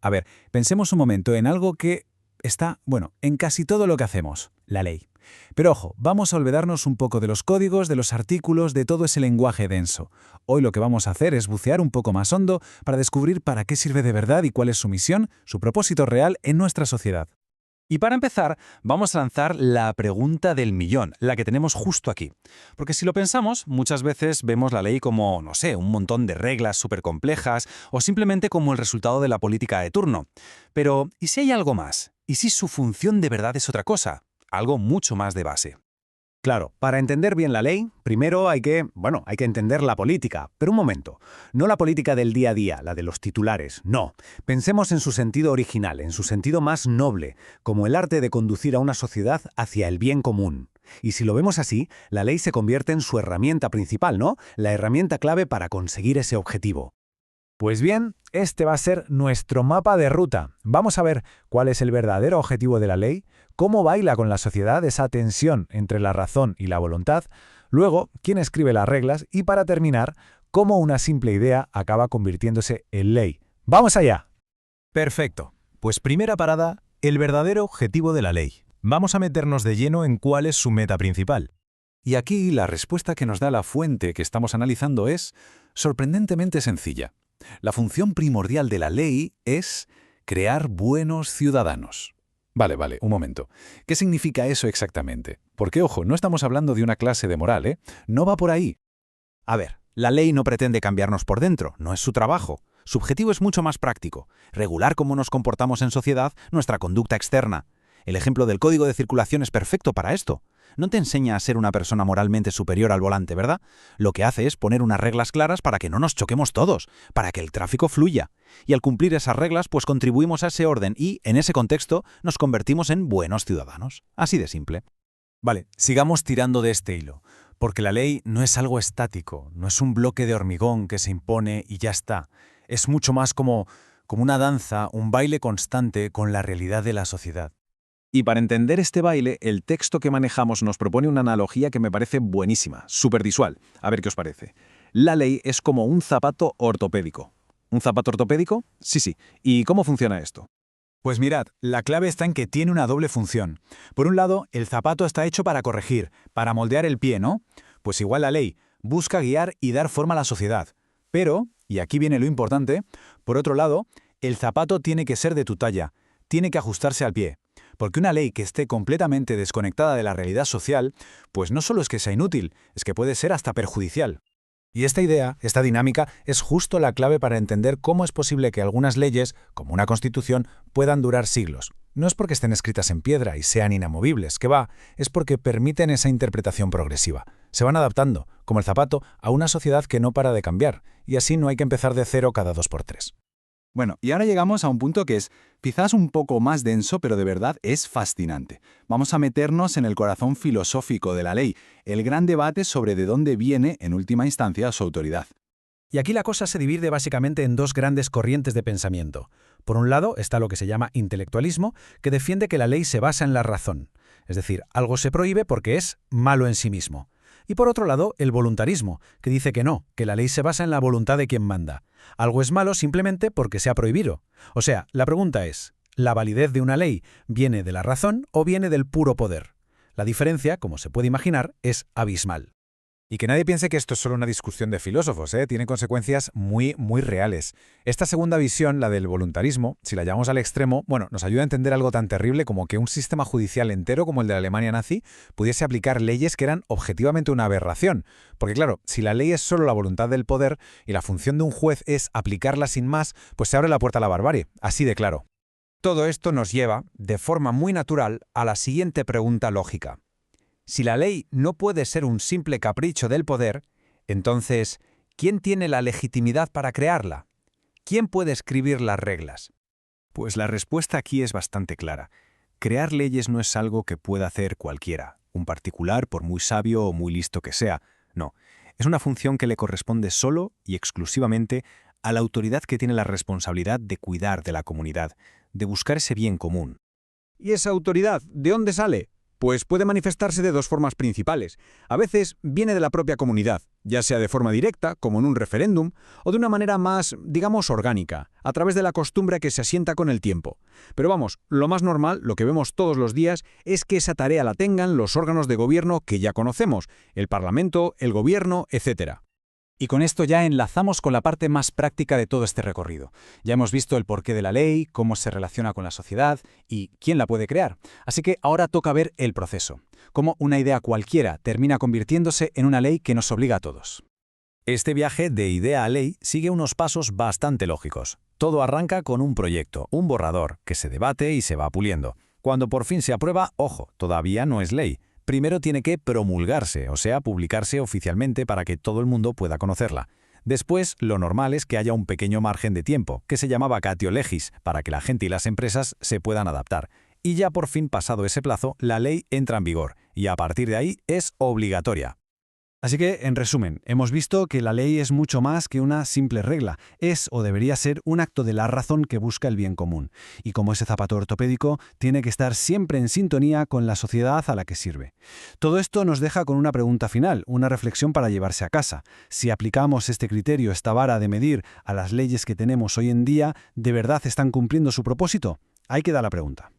A ver, pensemos un momento en algo que está, bueno, en casi todo lo que hacemos, la ley. Pero ojo, vamos a olvidarnos un poco de los códigos, de los artículos, de todo ese lenguaje denso. Hoy lo que vamos a hacer es bucear un poco más hondo para descubrir para qué sirve de verdad y cuál es su misión, su propósito real en nuestra sociedad. Y para empezar, vamos a lanzar la pregunta del millón, la que tenemos justo aquí. Porque si lo pensamos, muchas veces vemos la ley como, no sé, un montón de reglas súper complejas o simplemente como el resultado de la política de turno. Pero, ¿y si hay algo más? ¿Y si su función de verdad es otra cosa? Algo mucho más de base. Claro, para entender bien la ley, primero hay que entender la política. Pero un momento, no la política del día a día, la de los titulares, no. Pensemos en su sentido original, en su sentido más noble, como el arte de conducir a una sociedad hacia el bien común. Y si lo vemos así, la ley se convierte en su herramienta principal, ¿no? La herramienta clave para conseguir ese objetivo. Pues bien, este va a ser nuestro mapa de ruta. Vamos a ver cuál es el verdadero objetivo de la ley, cómo baila con la sociedad esa tensión entre la razón y la voluntad, luego quién escribe las reglas y para terminar, cómo una simple idea acaba convirtiéndose en ley. ¡Vamos allá! Perfecto. Pues primera parada, el verdadero objetivo de la ley. Vamos a meternos de lleno en cuál es su meta principal. Y aquí la respuesta que nos da la fuente que estamos analizando es sorprendentemente sencilla. La función primordial de la ley es crear buenos ciudadanos. Vale, un momento. ¿Qué significa eso exactamente? Porque, ojo, no estamos hablando de una clase de moral, ¿eh? No va por ahí. A ver, la ley no pretende cambiarnos por dentro, no es su trabajo. Su objetivo es mucho más práctico, regular cómo nos comportamos en sociedad, nuestra conducta externa. El ejemplo del código de circulación es perfecto para esto. No te enseña a ser una persona moralmente superior al volante, ¿verdad? Lo que hace es poner unas reglas claras para que no nos choquemos todos, para que el tráfico fluya. Y al cumplir esas reglas, pues contribuimos a ese orden y, en ese contexto, nos convertimos en buenos ciudadanos. Así de simple. Vale, sigamos tirando de este hilo, porque la ley no es algo estático, no es un bloque de hormigón que se impone y ya está. Es mucho más como una danza, un baile constante con la realidad de la sociedad. Y para entender este baile, el texto que manejamos nos propone una analogía que me parece buenísima, súper visual. A ver qué os parece. La ley es como un zapato ortopédico. ¿Un zapato ortopédico? Sí. ¿Y cómo funciona esto? Pues mirad, la clave está en que tiene una doble función. Por un lado, el zapato está hecho para corregir, para moldear el pie, ¿no? Pues igual la ley busca guiar y dar forma a la sociedad. Pero, y aquí viene lo importante, por otro lado, el zapato tiene que ser de tu talla, tiene que ajustarse al pie. Porque una ley que esté completamente desconectada de la realidad social, pues no solo es que sea inútil, es que puede ser hasta perjudicial. Y esta idea, esta dinámica, es justo la clave para entender cómo es posible que algunas leyes, como una constitución, puedan durar siglos. No es porque estén escritas en piedra y sean inamovibles, que va, es porque permiten esa interpretación progresiva. Se van adaptando, como el zapato, a una sociedad que no para de cambiar, y así no hay que empezar de cero cada 2 por 3. Bueno, y ahora llegamos a un punto que es quizás un poco más denso, pero de verdad es fascinante. Vamos a meternos en el corazón filosófico de la ley, el gran debate sobre de dónde viene, en última instancia, su autoridad. Y aquí la cosa se divide básicamente en dos grandes corrientes de pensamiento. Por un lado está lo que se llama intelectualismo, que defiende que la ley se basa en la razón. Es decir, algo se prohíbe porque es malo en sí mismo. Y por otro lado, el voluntarismo, que dice que no, que la ley se basa en la voluntad de quien manda. Algo es malo simplemente porque se ha prohibido. O sea, la pregunta es, ¿la validez de una ley viene de la razón o viene del puro poder? La diferencia, como se puede imaginar, es abismal. Y que nadie piense que esto es solo una discusión de filósofos, ¿eh? Tiene consecuencias muy reales. Esta segunda visión, la del voluntarismo, si la llevamos al extremo, nos ayuda a entender algo tan terrible como que un sistema judicial entero como el de la Alemania nazi pudiese aplicar leyes que eran objetivamente una aberración. Porque claro, si la ley es solo la voluntad del poder y la función de un juez es aplicarla sin más, pues se abre la puerta a la barbarie, así de claro. Todo esto nos lleva, de forma muy natural, a la siguiente pregunta lógica. Si la ley no puede ser un simple capricho del poder, entonces, ¿quién tiene la legitimidad para crearla? ¿Quién puede escribir las reglas? Pues la respuesta aquí es bastante clara. Crear leyes no es algo que pueda hacer cualquiera, un particular por muy sabio o muy listo que sea. No, es una función que le corresponde solo y exclusivamente a la autoridad que tiene la responsabilidad de cuidar de la comunidad, de buscar ese bien común. ¿Y esa autoridad de dónde sale? Pues puede manifestarse de dos formas principales. A veces viene de la propia comunidad, ya sea de forma directa, como en un referéndum, o de una manera más, digamos, orgánica, a través de la costumbre que se asienta con el tiempo. Pero vamos, lo más normal, lo que vemos todos los días, es que esa tarea la tengan los órganos de gobierno que ya conocemos, el Parlamento, el Gobierno, etc. Y con esto ya enlazamos con la parte más práctica de todo este recorrido. Ya hemos visto el porqué de la ley, cómo se relaciona con la sociedad y quién la puede crear. Así que ahora toca ver el proceso. Cómo una idea cualquiera termina convirtiéndose en una ley que nos obliga a todos. Este viaje de idea a ley sigue unos pasos bastante lógicos. Todo arranca con un proyecto, un borrador, que se debate y se va puliendo. Cuando por fin se aprueba, ojo, todavía no es ley. Primero tiene que promulgarse, o sea, publicarse oficialmente para que todo el mundo pueda conocerla. Después, lo normal es que haya un pequeño margen de tiempo, que se llama vacatio legis, para que la gente y las empresas se puedan adaptar. Y ya por fin pasado ese plazo, la ley entra en vigor, y a partir de ahí es obligatoria. Así que, en resumen, hemos visto que la ley es mucho más que una simple regla. Es o debería ser un acto de la razón que busca el bien común. Y como ese zapato ortopédico, tiene que estar siempre en sintonía con la sociedad a la que sirve. Todo esto nos deja con una pregunta final, una reflexión para llevarse a casa. Si aplicamos este criterio, esta vara de medir a las leyes que tenemos hoy en día, ¿de verdad están cumpliendo su propósito? Ahí queda la pregunta.